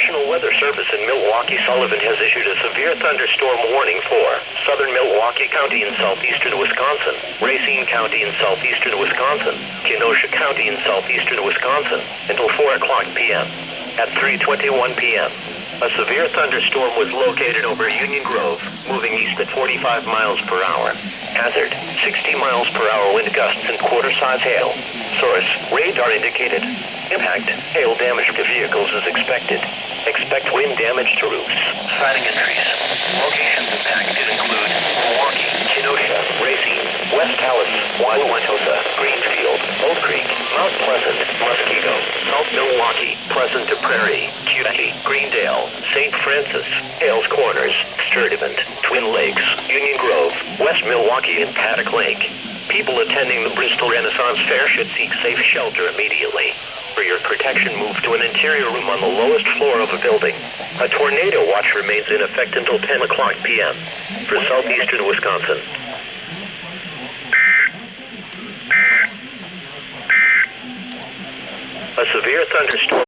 National Weather Service in Milwaukee, Sullivan has issued a severe thunderstorm warning for southern Milwaukee County in southeastern Wisconsin, Racine County in southeastern Wisconsin, Kenosha County in southeastern Wisconsin, until 4 o'clock p.m. At 3:21 p.m., a severe thunderstorm was located over Union Grove, moving east at 45 miles per hour. Hazard, 60 miles per hour wind gusts and quarter-size hail. Source, radar indicated. Impact, hail damage to vehicles is expected. Expect wind damage to roofs. Sighting entries. Locations impacted include Milwaukee, Kenosha, Racine, West Allis, Wauwatosa, Greenfield, Oak Creek, Mount Pleasant, Mosquito, South Milwaukee, Pleasant to Prairie, Cudahy, Greendale, St. Francis, Hales Corners, Sturdivant, Twin Lakes, Union Grove, West Milwaukee, and Paddock Lake. People attending the Bristol Renaissance Fair should seek safe shelter immediately. For your protection, move to an interior room on the lowest floor of a building. A tornado watch remains in effect until 10 o'clock p.m. for southeastern Wisconsin. A severe thunderstorm